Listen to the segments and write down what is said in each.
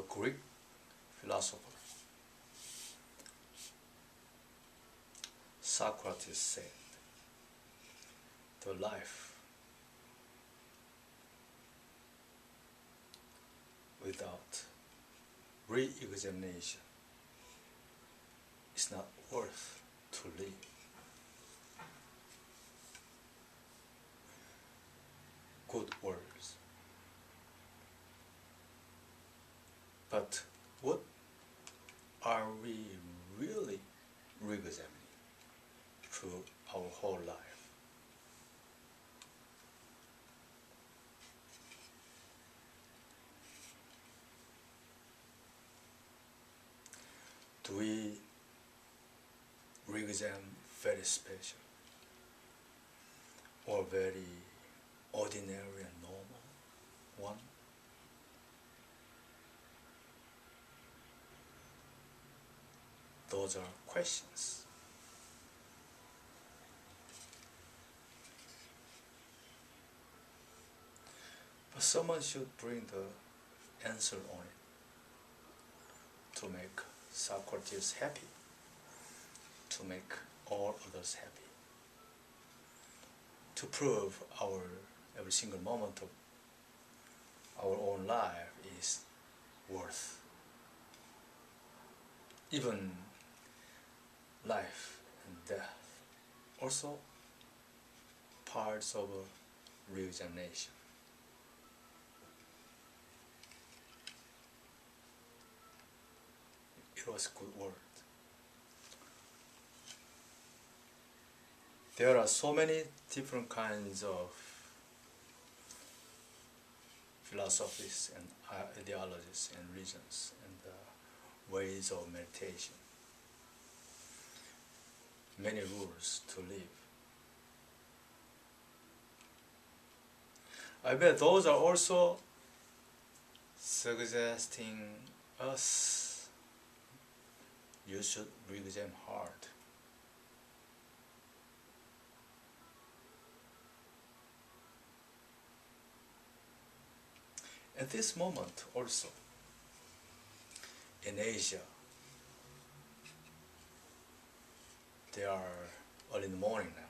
Greek philosopher Socrates said, the life without re-examination is not worth to live. Good words. But what are we really re-examining through our whole life? Do we re-examine very special or very ordinary and normal one? Those are questions. But someone should bring the answer on it to make Socrates happy, to make all others happy, to prove every single moment of our own life is worth. Even life and death, also parts of a re-examination. It was a good word. There are so many different kinds of philosophies and ideologies and reasons and ways of meditation. Many rules to live. I bet those are also suggesting us you should re-examine hard. At this moment also, in Asia, they are early in the morning now,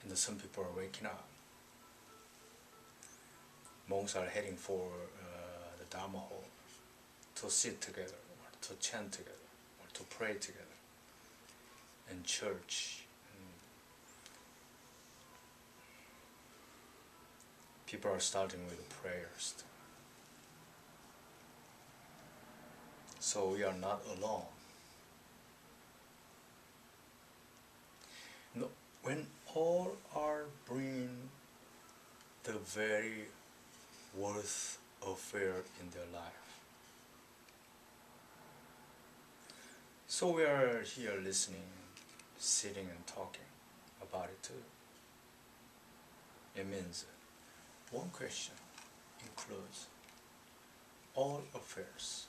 and some people are waking up. Monks are heading for the Dharma hall to sit together, or to chant together, or to pray together in church. People are starting with prayers. So we are not alone. No, when all are bringing the very worth affair in their life. So we are here listening, sitting and talking about it too. It means one question includes all affairs,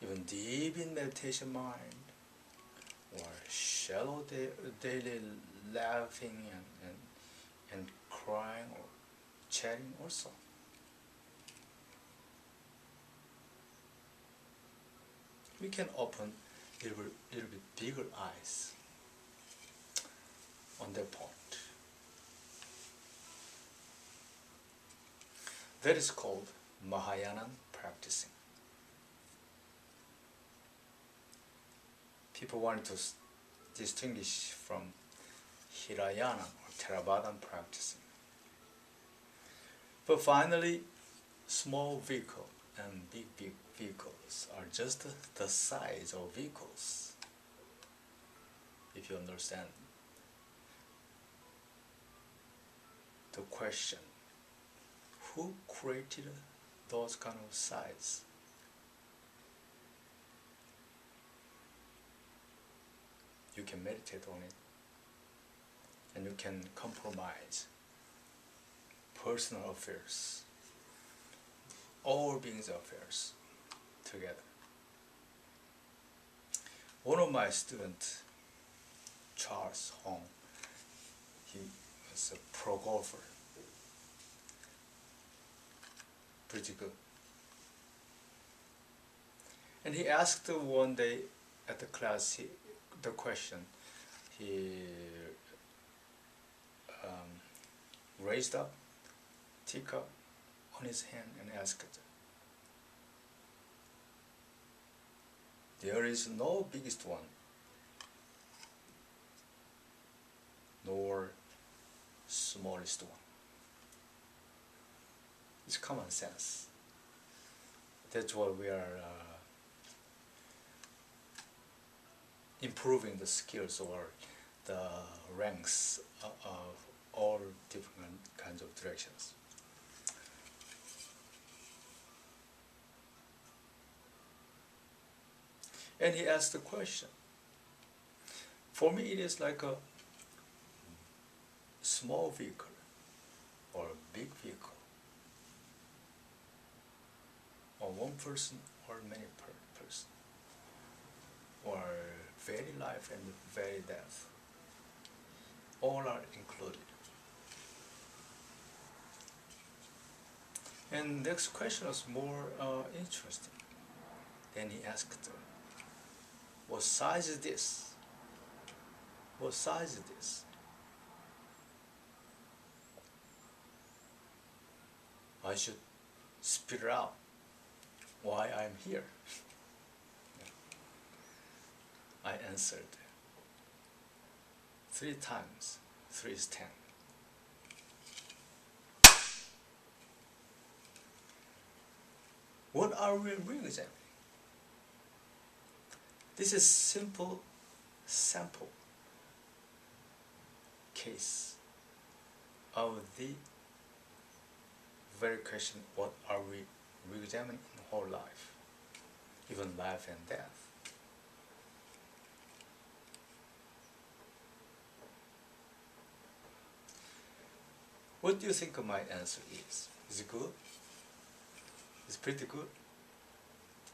even deep in meditation mind, or shallow daily laughing and crying or chatting also. We can open a little bit bigger eyes on that point. That is called Mahayana practicing. People want to distinguish from Hinayana or Theravada practicing. But finally, small vehicle and big vehicles are just the size of vehicles, if you understand the question. Who created those kind of size? You can meditate on it, and you can compromise personal affairs, all beings' affairs together. One of my students, Charles Hong, he was a pro golfer, pretty good, And he asked one day at the class the question. He raised up teacup on his hand and asked, there is no biggest one, nor smallest one. It's common sense. That's why we are improving the skills or the ranks of all different kinds of directions. And he asked the question. For me, it is like a small vehicle or a big vehicle, or one person or many person, or very life and very death. All are included. And next question was more interesting. Then he asked, what size is this? What size is this? I should spit it out why I'm here. I answered 3 times. 3 is 10. What are we re-examining? This is simple sample case of the very question, what are we re-examining in whole life, even life and death. What do you think my answer is? Is it good? It's pretty good?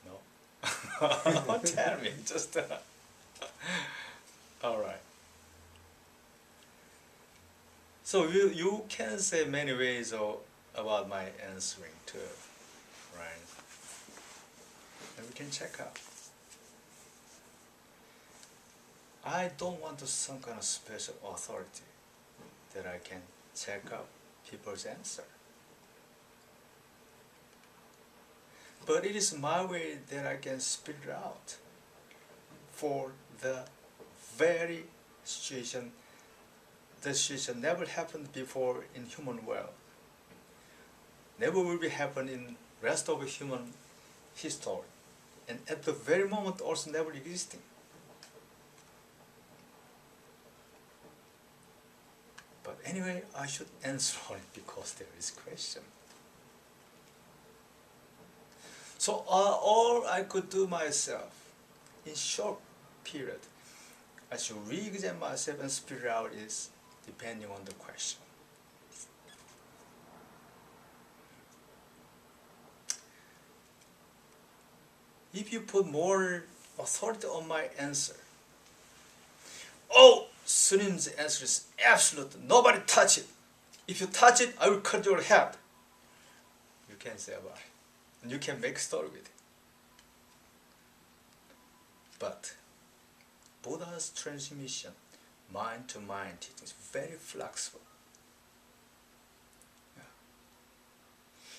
No? Tell me, just alright. So you can say many ways about my answering too, right? And we can check out. I don't want to some kind of special authority that I can check out people's answer. But it is my way that I can spit it out for the very situation. The situation never happened before in human world. Never will be happen in rest of human history. And at the very moment also never existing. But anyway, I should answer on it because there is question. So all I could do myself, in short period, I should re-examine myself and spit it out is depending on the question. If you put more authority on my answer, oh, Sunim's answer is absolute, nobody touch it. If you touch it, I will cut your head. You can say about it. And you can make a story with it. But Buddha's transmission, mind-to-mind teaching, is very flexible. Yeah.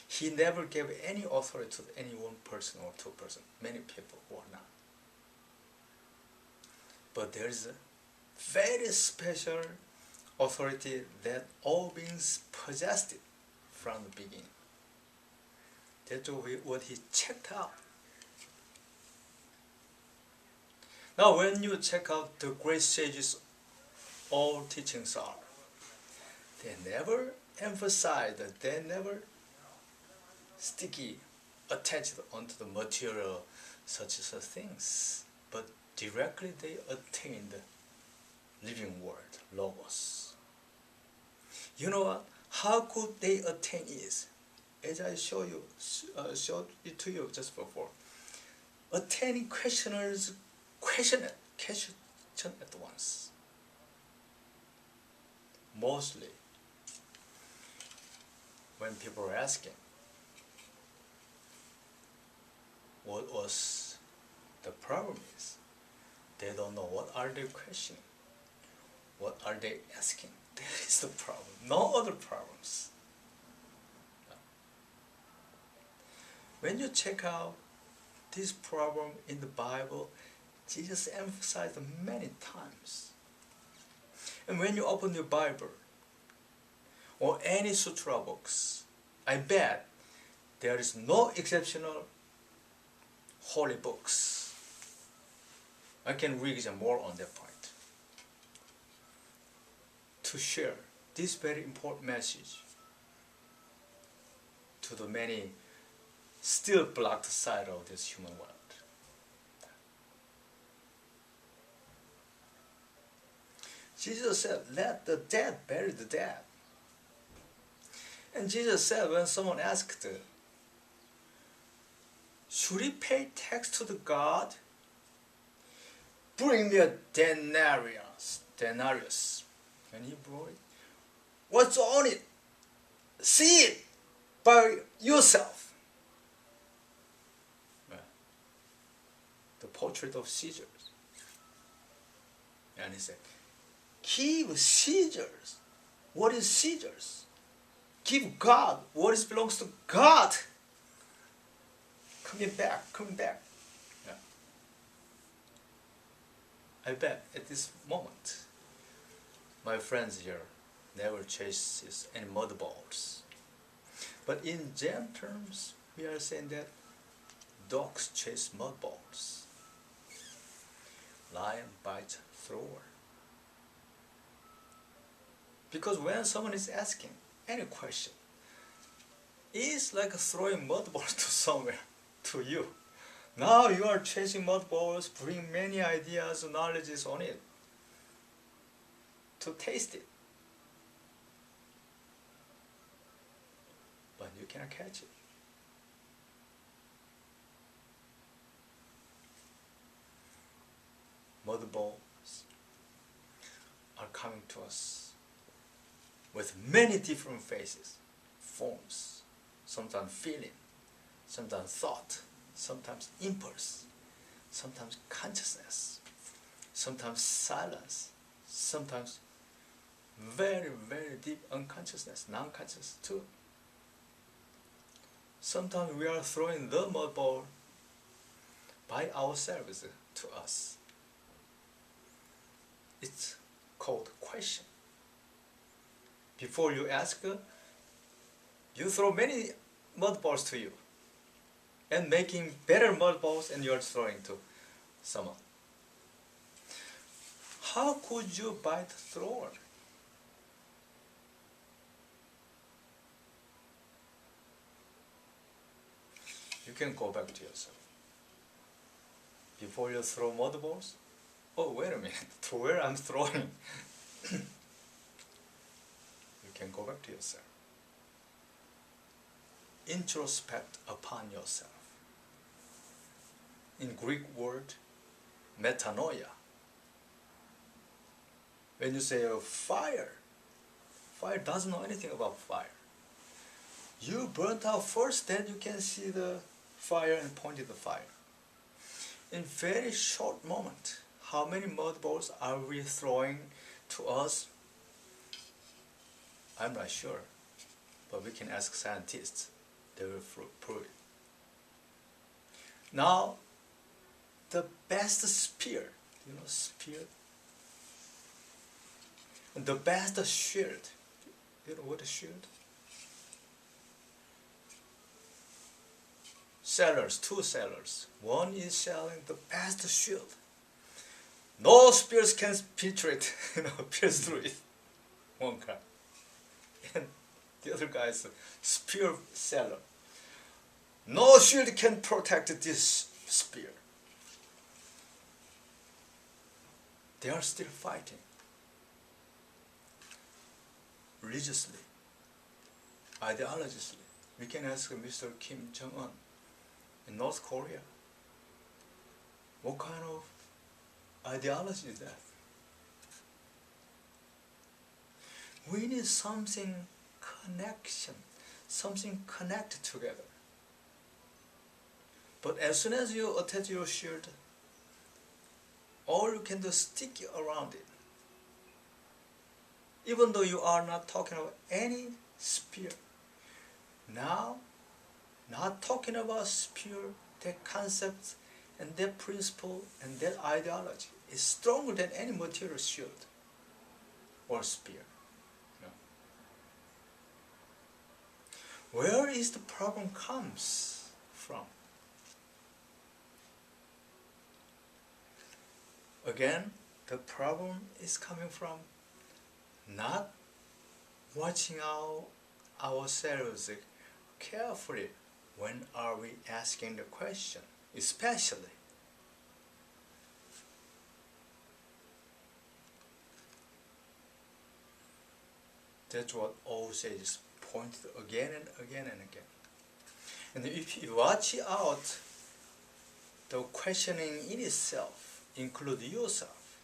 He never gave any authority to any one person or 2 persons, many people or not. But there is a very special authority that all beings possessed it from the beginning. That's what he checked out. Now when you check out the great sages, all teachings are, they never emphasize, they never sticky, attached onto the material such as things, but directly they attain the living word, logos. You know what? How could they attain it? As I showed it to you just before. Attaining questioners question at once. Mostly, when people are asking, what was The problem is, they don't know what are they questioning, what are they asking. That is the problem, no other problems. When you check out this problem in the Bible, Jesus emphasized many times. And when you open your Bible or any sutra books, I bet there is no exceptional holy books. I can read more on that point to share this very important message to the many still blocked side of this human world. Jesus said, let the dead bury the dead. And Jesus said, when someone asked, should he pay tax to the God? Bring me a denarius. And he brought it. What's on it? See it by yourself. The portrait of Caesar. And he said, give Caesar's what is Caesar's. Give God what belongs to God. Coming back. Yeah. I bet at this moment, my friends here never chases any mud balls. But in Zen terms, we are saying that dogs chase mud balls. Lion bites thrower. Because when someone is asking any question, it's like throwing mud balls to somewhere, to you. Now you are chasing mud balls, bring many ideas, knowledges on it, to taste it. But you cannot catch it. Mud balls are coming to us with many different faces, forms, sometimes feeling, sometimes thought, sometimes impulse, sometimes consciousness, sometimes silence, sometimes very, very deep unconsciousness, non-conscious too. Sometimes we are throwing the mud ball by ourselves to us. It's called question. Before you ask, you throw many mud balls to you and making better mud balls, and you are throwing to someone. How could you bite the thrower? You can go back to yourself. Before you throw mud balls, oh wait a minute, to where I'm throwing? You can go back to yourself. Introspect upon yourself. In Greek word, metanoia. When you say fire, fire doesn't know anything about fire. You burnt out first, then you can see the fire and point at the fire. In very short moment, how many mud balls are we throwing to us? I'm not sure, but we can ask scientists. They will prove it. Now, the best spear, spear? And the best shield, you know what a shield? Sellers, two sellers. One is selling the best shield. No spears can penetrate, pierce through it. One guy. And the other guy is a spear seller. No shield can protect this spear. They are still fighting. Religiously, ideologically. We can ask Mr. Kim Jong-un in North Korea. What kind of ideology is that? We need something connection, something connected together. But as soon as you attach your shield all you can do is stick around it. Even though you are not talking about any sphere. Now, not talking about sphere, that concept and that principle and that ideology is stronger than any material shield or spear. Where is the problem comes from? Again, the problem is coming from not watching ourselves carefully when are we asking the question, especially that's what all sages point again and again and again. And if you watch out, the questioning in itself include yourself.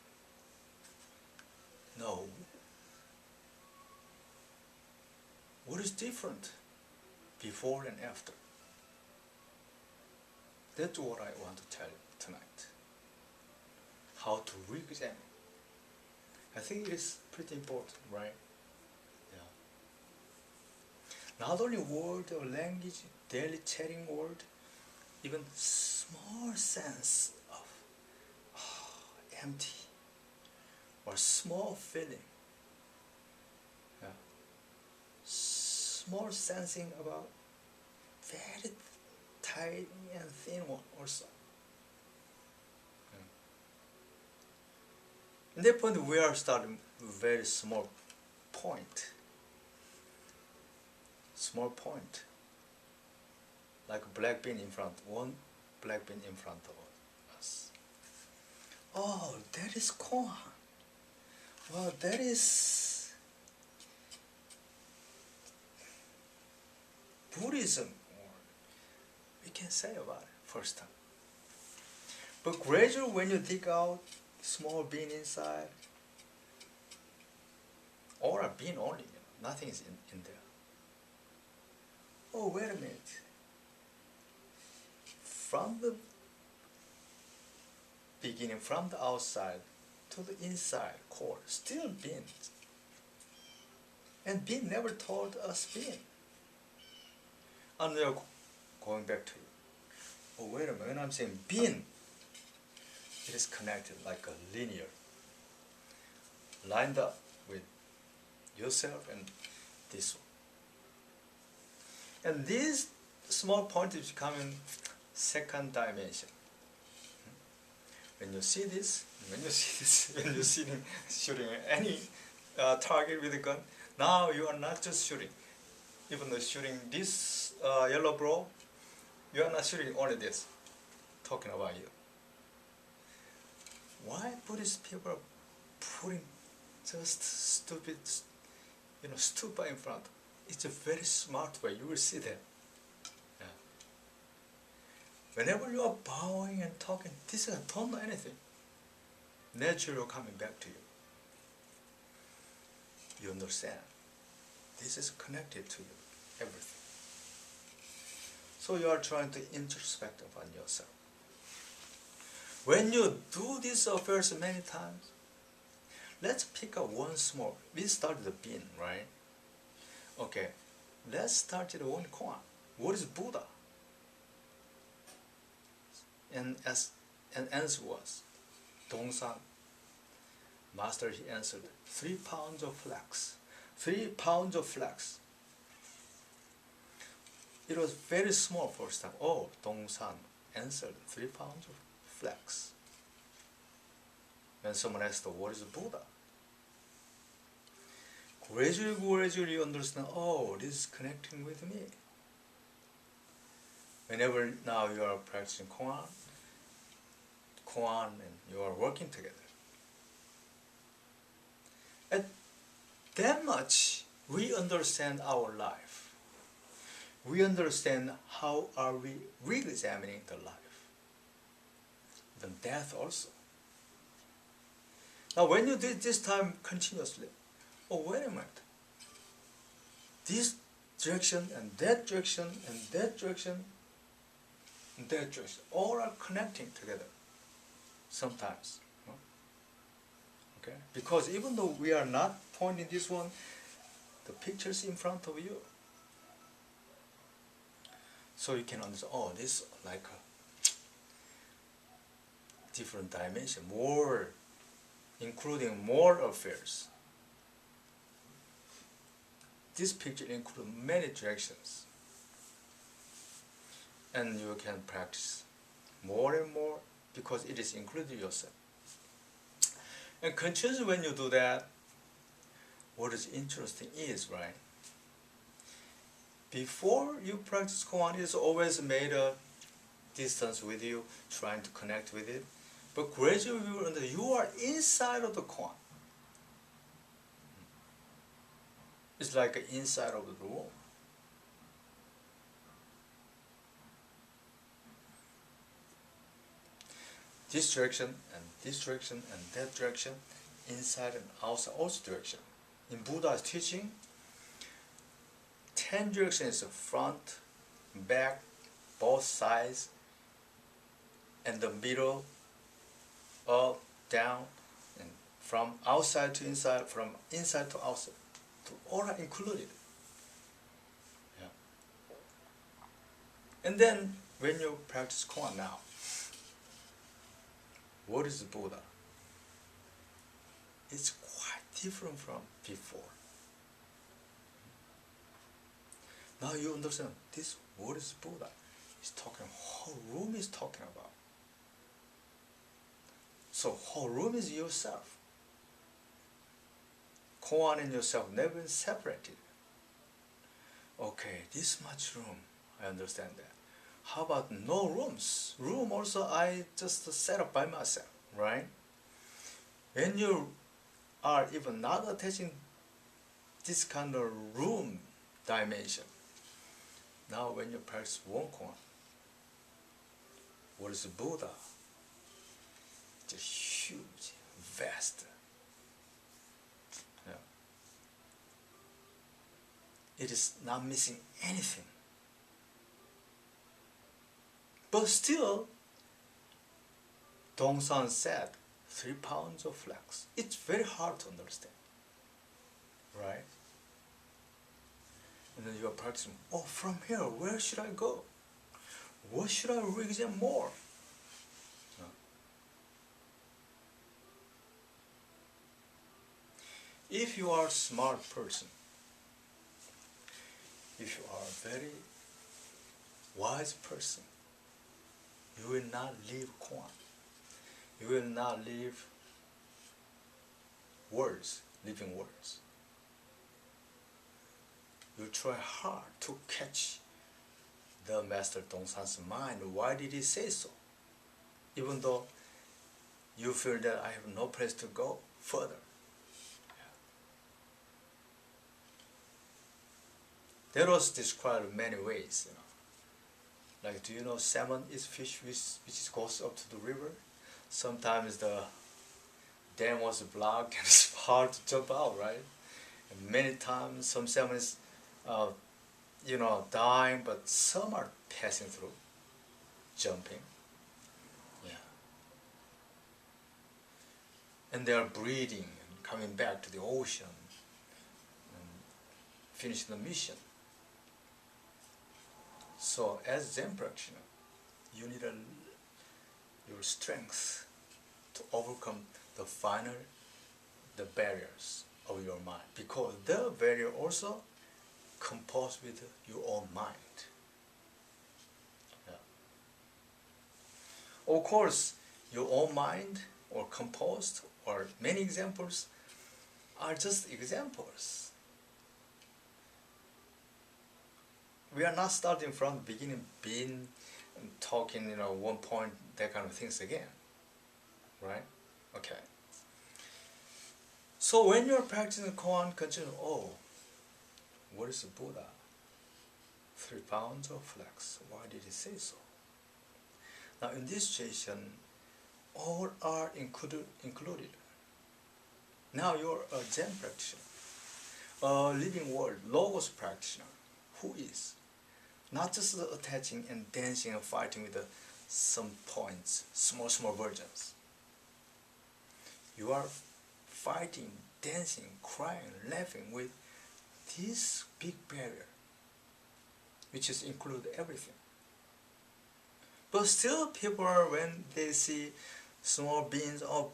No. What is different before and after? That's what I want to tell you tonight. How to re-examine. I think it is pretty important, right? Not only word or language, daily chatting word, even small sense of empty or small feeling. Small sensing about very tiny and thin one also. In that point, we are starting very small point. Small point, like a black bean in front, one black bean in front of us. Oh, that is corn. Well, that is Buddhism, or we can say about it first time. But gradually, when you dig out small bean inside, or a bean only, nothing is in there. Oh, wait a minute. From the beginning, from the outside to the inside core, still bean. And bean never told us bean. And we are going back to it. Oh, wait a minute. When I'm saying bean, it is connected like a linear, lined up with yourself and this one. And this small point is becoming second dimension. When you see this, when you're shooting any target with a gun, now you are not just shooting. Even though shooting this yellow ball, you are not shooting only this, talking about you. Why Buddhist people are putting just stupid, stupa in front? It's a very smart way. You will see that. Yeah. Whenever you are bowing and talking, this don't know anything. Naturally coming back to you. You understand. This is connected to you, everything. So you are trying to introspect upon yourself. When you do these affairs many times, let's pick up one small. We started the bean, right? Okay, let's start with one koan. What is Buddha? And answer was, Dongsan. Master, he answered, 3 pounds of flax. 3 pounds of flax. It was very small first time. Oh, Dongsan answered, 3 pounds of flax. When someone asked, what is Buddha? Gradually you understand, oh, this is connecting with me. Whenever now you are practicing koan and you are working together. At that much, we understand our life. We understand how are we re-examining the life. Even death also. Now when you did this time continuously, oh, wait a minute. This direction and that direction and that direction and that direction all are connecting together sometimes. Okay? Because even though we are not pointing this one, the picture's in front of you. So you can understand, oh, this like a different dimension, more, including more affairs. This picture includes many directions. And you can practice more and more because it is included yourself. And continuously when you do that, what is interesting is, right, before you practice koan, it's always made a distance with you, trying to connect with it. But gradually you will understand you are inside of the koan. It's like inside of the room. This direction and that direction, inside and outside, also direction. In Buddha's teaching, 10 directions: front, back, both sides, and the middle, up, down, and from outside to inside, from inside to outside. All are included. Yeah. And then when you practice koan now, what is Buddha? It's quite different from before. Now you understand this. What is Buddha? He's talking, whole room is talking about. So whole room is yourself. Koan and yourself never been separated. Okay, this much room, I understand that. How about no rooms? Room also I just set up by myself, right? When you are even not attaching this kind of room dimension, now when you practice one koan, what is Buddha? Just huge, vast. Yeah. It is not missing anything. But still, Dongsan said, 3 pounds of flax. It's very hard to understand, right? And then you are practicing, oh, from here, where should I go? What should I re-examine more? No. If you are a smart person, if you are a very wise person, you will not leave koan. You will not leave words, living words. You try hard to catch the Master Dongsan's mind. Why did he say so? Even though you feel that I have no place to go further. That was described in many ways. Like, do you know salmon is fish which goes up to the river? Sometimes the dam was blocked and it's hard to jump out, right? And many times some salmon is, dying, but some are passing through, jumping. Yeah. And they are breeding and coming back to the ocean and finishing the mission. So as Zen practitioner, you need your strength to overcome the barriers of your mind, because the barrier also composed with your own mind. Yeah. Of course, your own mind or composed or many examples are just examples. We are not starting from the beginning, being talking, one point, that kind of things again, right? Okay. So when you're practicing koan, continue. Oh, what is the Buddha? 3 pounds of flax. Why did he say so? Now in this situation, all are included. Now you're a Zen practitioner, a living word, logos practitioner, who is not just attaching and dancing and fighting with some points, small versions. You are fighting, dancing, crying, laughing with this big barrier, which is include everything. But still, people are, when they see small beans or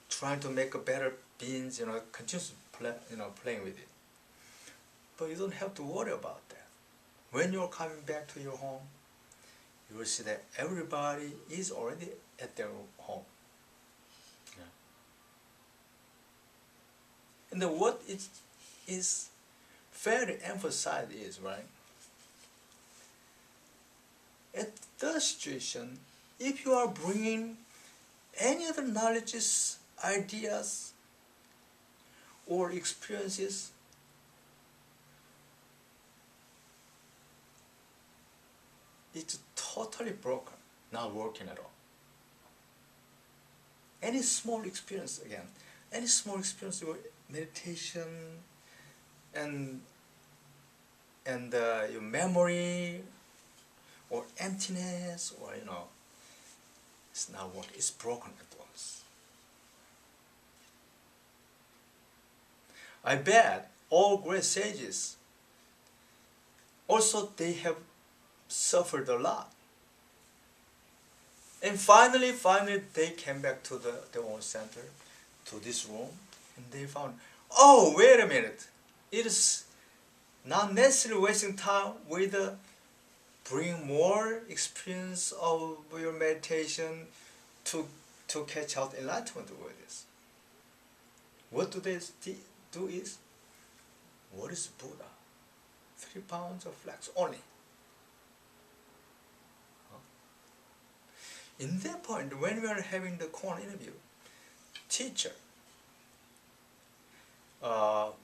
trying to make a better beans, continue playing with it. But you don't have to worry about that. When you're coming back to your home, you will see that everybody is already at their home. Yeah. And then what it is very emphasized is, right? At the situation, if you are bringing any other knowledges, ideas, or experiences, it's totally broken, not working at all. Any small experience, again, any small experience, your meditation and your memory or emptiness, or it's not working, it's broken at once. I bet all great sages also they have suffered a lot. And finally they came back to their own center, to this room, and they found, oh, wait a minute, it is not necessarily wasting time with bring more experience of your meditation to catch out enlightenment with this. What do they do is, what is Buddha? 3 pounds of flax only. In that point, when we are having the corner interview, teacher,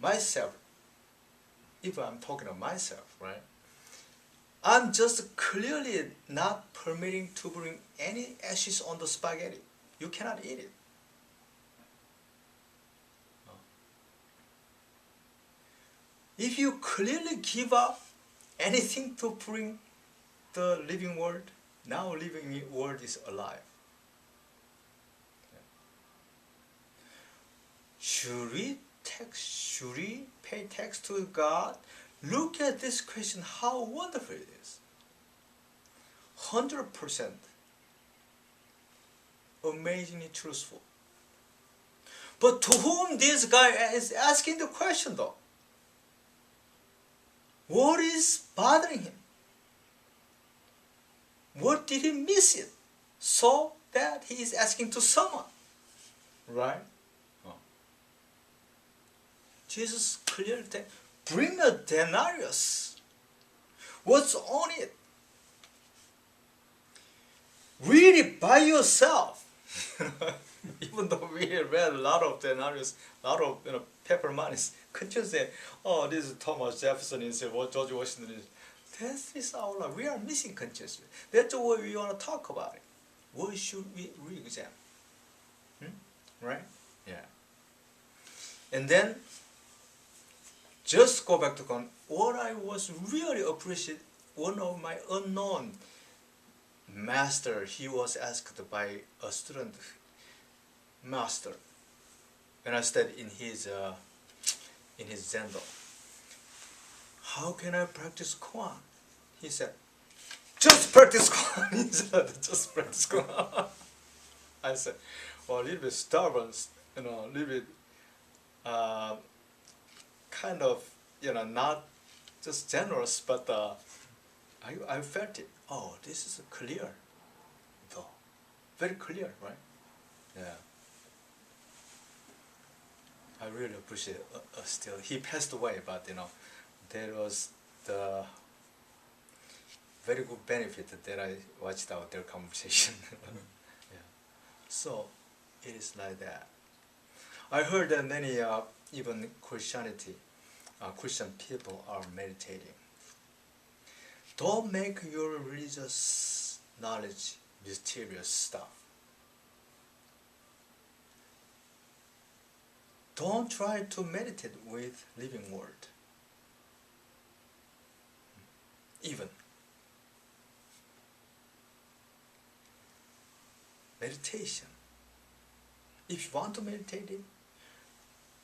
myself, if I'm talking of myself, right, I'm just clearly not permitting to bring any ashes on the spaghetti. You cannot eat it. If you clearly give up anything to bring the living world, now living world is alive. Should we pay tax to God? Look at this question, how wonderful it is. 100% amazingly truthful. But to whom this guy is asking the question though? What is bothering him? What did he miss it? So that he is asking to someone. Right? Oh. Jesus clearly said, bring a denarius. What's on it? Read it by yourself. Even though we read a lot of denarius, a lot of paper monies, could you say, oh, this is Thomas Jefferson is what George Washington is? That is our life. We are missing consciousness. That's why we want to talk about it. What should we re-examine? Right? Yeah. And then, just go back to what I was really appreciating, one of my unknown master, he was asked by a student master, when I studied in his Zendo, how can I practice Koan? He said, just practice Koan. He said, just practice Koan. I said, well, a little bit stubborn, a little bit kind of, not just generous, but I felt it. Oh, this is clear, though. Very clear, right? Yeah. I really appreciate it. Still, he passed away, but there was the very good benefit that I watched out their conversation. Yeah. So it is like that. I heard that many even Christian people are meditating. Don't make your religious knowledge mysterious stuff. Don't try to meditate with living word. Even meditation. If you want to meditate it,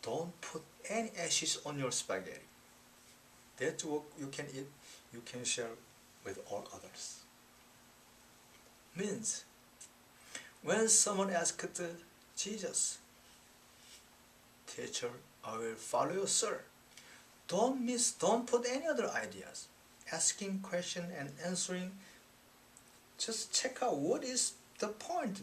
don't put any ashes on your spaghetti. That's what you can eat, you can share with all others. Means, when someone asked Jesus, "Teacher, I will follow you, sir," don't put any other ideas. Asking question and answering, just check out what is the point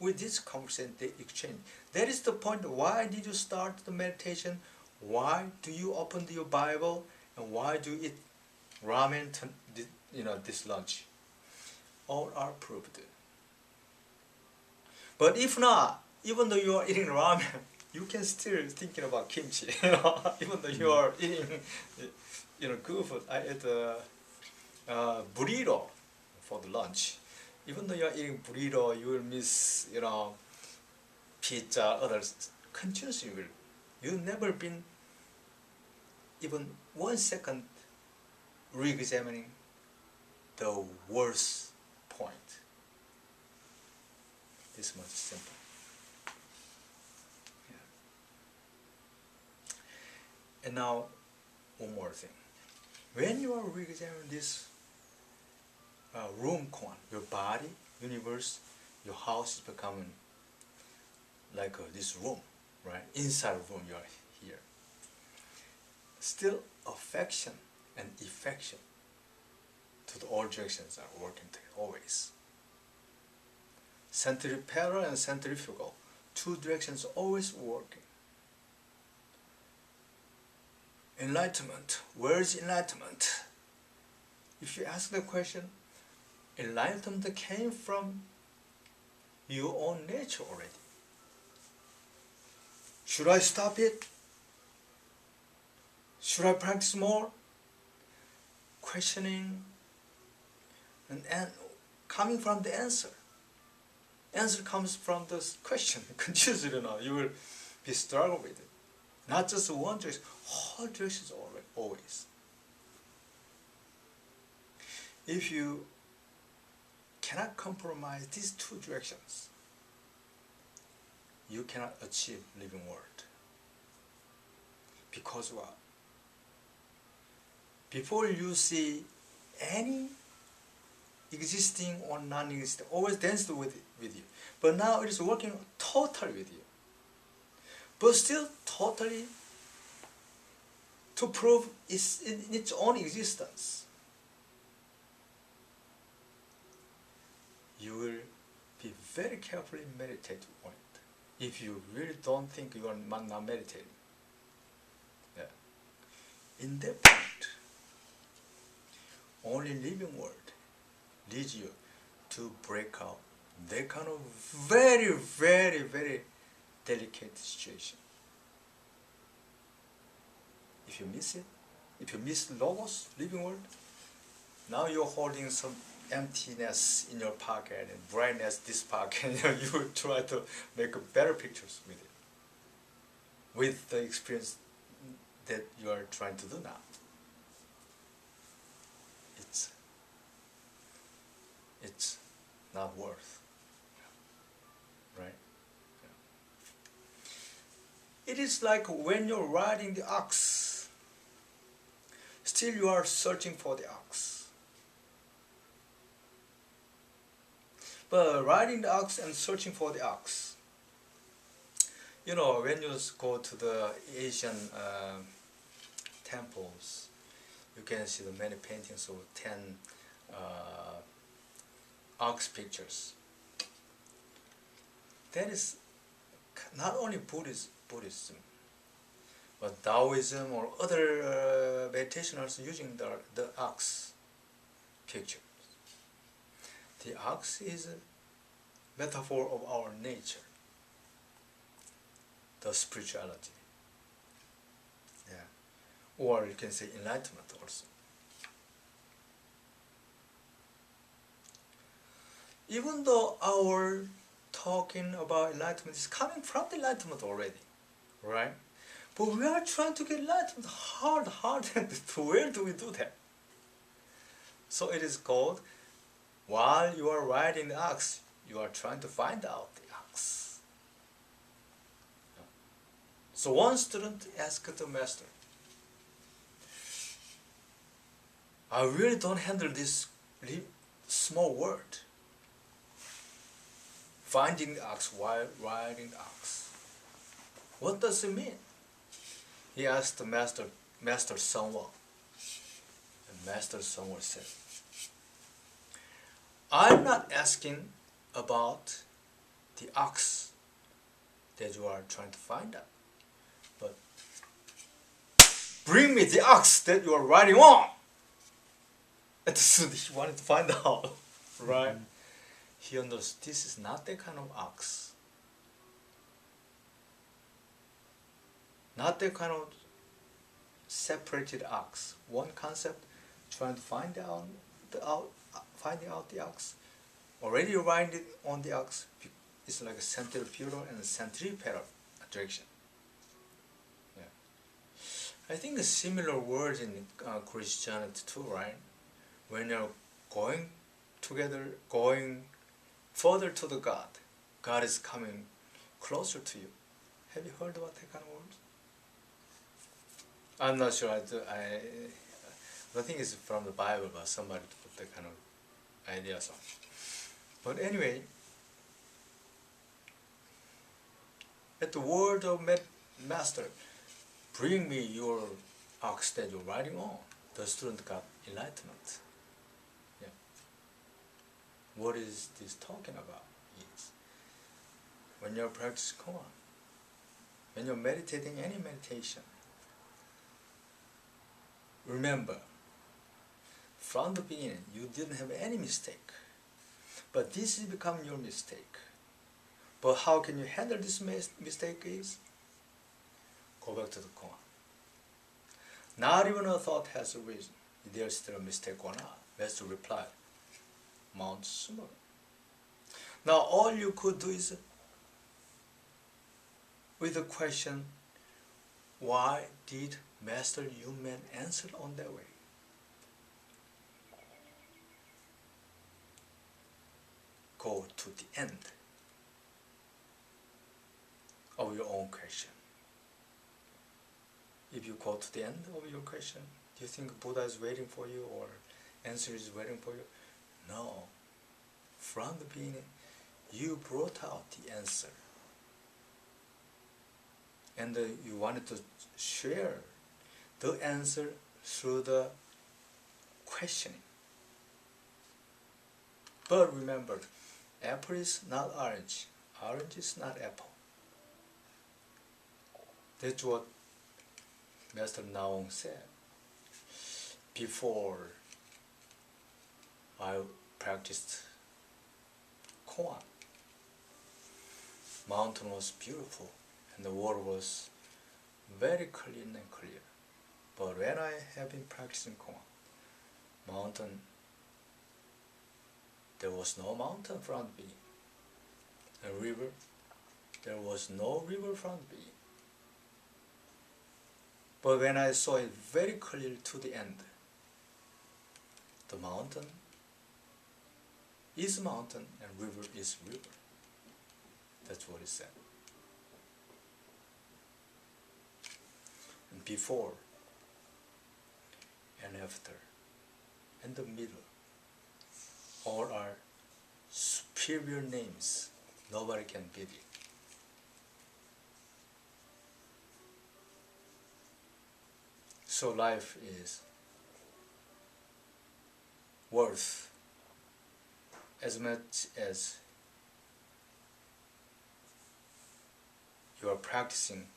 with this conversation they exchange. That is the point. Why did you start the meditation? Why do you open your Bible? And why do you eat ramen this lunch? All are proved. But if not, even though you are eating ramen, you can still thinking about kimchi. Even though you are eating, good food. I ate burrito for the lunch. Even though you are eating burrito, you will miss, pizza, others. Continuously, you never been even 1 second re-examining the worst point. This much simple. Yeah. And now, one more thing. When you are re-examining this room con, your body, universe, your house is becoming like this room, right? Inside room you are here. Still, affection and effection to the all directions are working together, always. Centripetal and centrifugal, two directions always working. Enlightenment, where is enlightenment? If you ask the question, enlightenment came from your own nature already. Should I stop it? Should I practice more? Questioning and coming from the answer. Answer comes from the question. Confused, you will be struggling with it. Not just one direction, all directions always. If you cannot compromise these two directions, you cannot achieve living world. Because what? Before you see any existing or non-existing, always danced with you. But now it is working totally with you. But still totally to prove its in its own existence. You will be very carefully meditate on it. If you really don't think you are not meditating. Yeah. In that point, only living word leads you to break out that kind of very, very, very delicate situation. If you miss it, if you miss logos, living word, now you're holding some emptiness in your pocket and brightness this pocket. You will try to make better pictures with it, with the experience that you are trying to do now. It's not worth, right? Yeah. It is like when you're riding the ox, still you are searching for the ox. But riding the ox and searching for the ox, when you go to the Asian temples, you can see the many paintings of 10 ox pictures. That is not only Buddhism, but Taoism or other meditationers using the ox picture. The ox is a metaphor of our nature, the spirituality. Yeah. Or you can say enlightenment also. Even though our talking about enlightenment is coming from the enlightenment already, right? But we are trying to get enlightenment hard. Where do we do that? So it is called, while you are riding the ox, you are trying to find out the ox. So one student asked the master, I really don't handle this small word. Finding the ox while riding the ox. What does it mean? He asked the Master Sangwa. And Master Sangwa said, I'm not asking about the ox that you are trying to find out, but bring me the ox that you are riding on. And the student, he wanted to find out, right? He understood this is not that kind of ox. Not that kind of separated ox. One concept, trying to finding out the ox. Already riding on the ox, it's like a centripetal and a centripetal direction. Yeah. I think a similar word in Christianity too, right? When you're going together, going further to the God, God is coming closer to you. Have you heard about that kind of words? I'm not sure. I think it's from the Bible, but somebody put that kind of ideas on. But anyway, at the word of Master, bring me your ox that you're riding on, the student got enlightenment. Yeah. What is this talking about? Is when you're practicing koan, when you're meditating any meditation, remember, from the beginning, you didn't have any mistake. But this has become your mistake. But how can you handle this mistake is? Go back to the koan. Not even a thought has a reason. There's still a mistake or not. Master replied, Mount Sunim. Now all you could do is, with the question, why did Master Yumen answer on that way? Go to the end of your own question. If you go to the end of your question, do you think Buddha is waiting for you or answer is waiting for you? No. From the beginning, you brought out the answer. And you wanted to share the answer through the questioning. But remember, apple is not orange. Orange is not apple. That's what Master Naung said. Before I practiced koan, mountain was beautiful and the water was very clean and clear. But when I have been practicing koan, mountain, there was no mountain from the beginning. A river, there was no river from the beginning. But when I saw it very clearly to the end, the mountain is mountain and river is river. That's what he said. And before and after and the middle, all are superior names. Nobody can beat it. So life is worth as much as you are practicing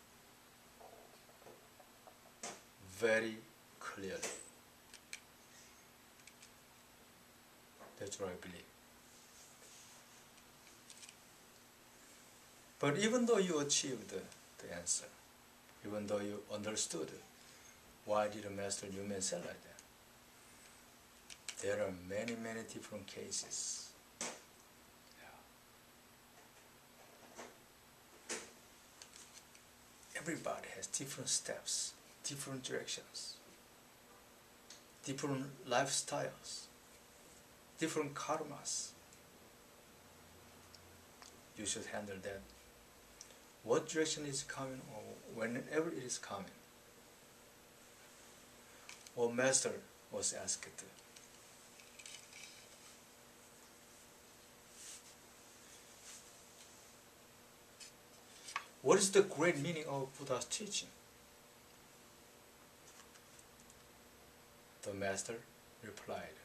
very clearly. That's what I believe. But even though you achieved the answer, even though you understood it, why did the Master Yumen say like that? There are many, many different cases. Yeah. Everybody has different steps, different directions, different lifestyles, different karmas. You should handle that what direction is coming, or whenever it is coming. Or master was asked, what is the great meaning of Buddha's teaching? The master replied,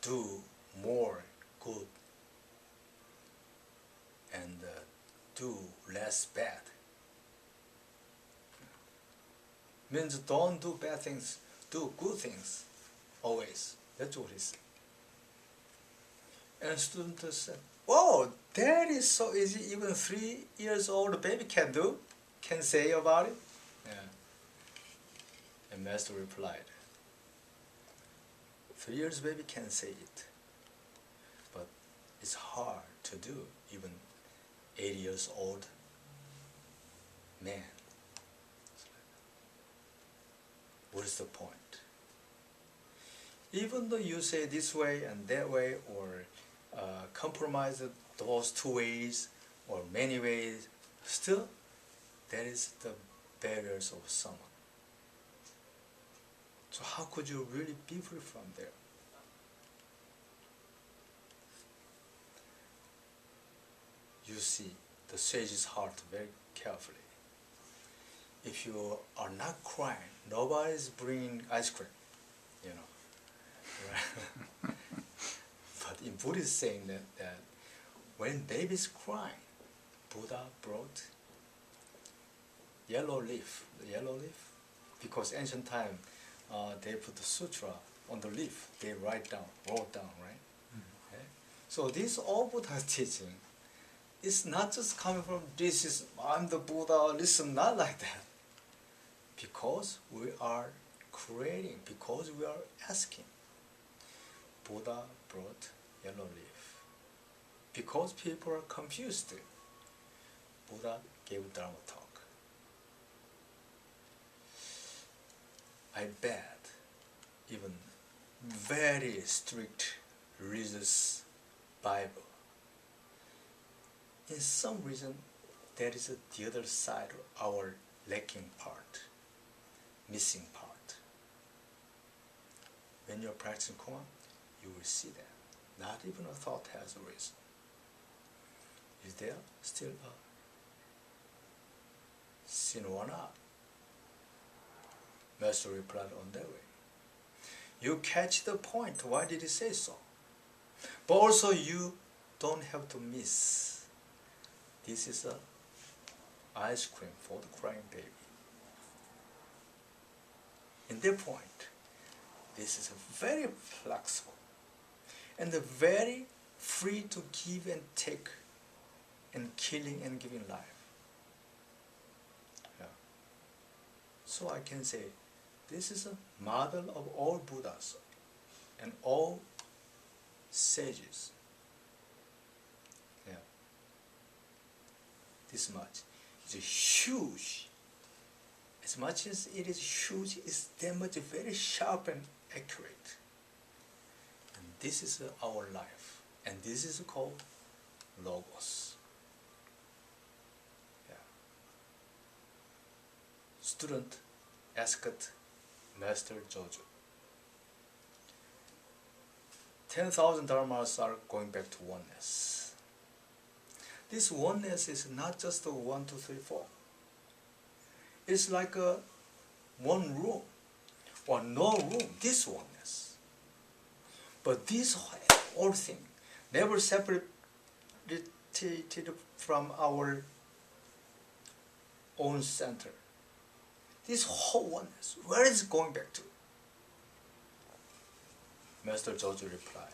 do more good and do less bad. Means don't do bad things, do good things always. That's what he said. And student said, "Oh, that is so easy. Even 3 years old baby can do, can say about it." Yeah. And master replied, 3 years baby can say it, but it's hard to do. Even 80 years old man. What is the point? Even though you say this way and that way, or compromise those 2 ways or many ways, still that is the barriers of someone. So how could you really be free from there? You see the sage's heart very carefully. If you are not crying, nobody is bringing ice cream, you know. Right? But in Buddha is saying that when baby is crying, Buddha brought yellow leaf, the yellow leaf, because ancient time they put the sutra on the leaf, they wrote down, right? Mm-hmm. Okay? So this all Buddha's teaching is not just coming from this is I'm the Buddha, listen, not like that. Because we are creating, because we are asking. Buddha brought yellow leaf. Because people are confused, Buddha gave Dharma talk. I bet even very strict religious Bible, in some reason there is the other side of our lacking part, missing part. When you're practicing Kumon, you will see that. Not even a thought has a reason. Is there still a sin or not? Master replied on that way. You catch the point. Why did he say so? But also you don't have to miss. This is a ice cream for the crying baby. In that point, this is very flexible and very free to give and take and killing and giving life. Yeah. So I can say this is a model of all Buddhas and all sages. Yeah. This much. It's huge. As much as it is huge, it's that much very sharp and accurate. And this is our life. And this is called Logos. Yeah. Student asked Master Jojo, 10,000 dharmas are going back to oneness. This oneness is not just a 1, 2, 3, 4. It's like a one room or no room, this oneness. But this whole thing never separated from our own center. This whole oneness, where is it going back to? Master Jojo replied,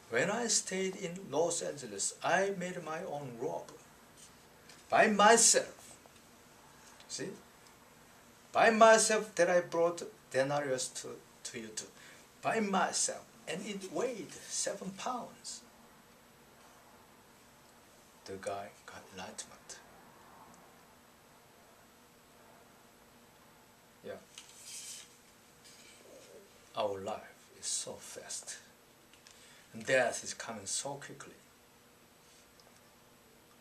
when I stayed in Los Angeles, I made my own robe by myself. See? By myself that I brought denarius to you too. By myself. And it weighed 7 pounds. The guy got enlightenment. Yeah. Our life is so fast. And death is coming so quickly.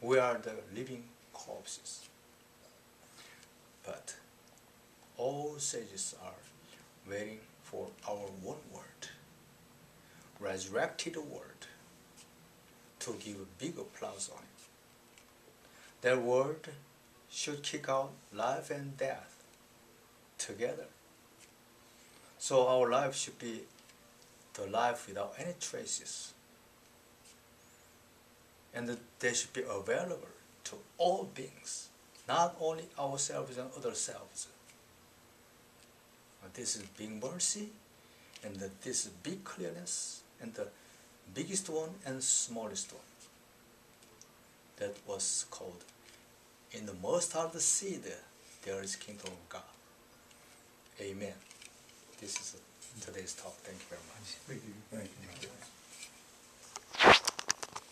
We are the living corpses. But all sages are waiting for our one word, resurrected word, to give big applause on it. That word should kick out life and death together. So our life should be the life without any traces. And they should be available to all beings, not only ourselves and other selves. This is big mercy, and this is big clearness, and the biggest one and smallest one. That was called, in the mustard seed, there is kingdom of God. Amen. This is today's talk. Thank you very much. Thank you. Thank you.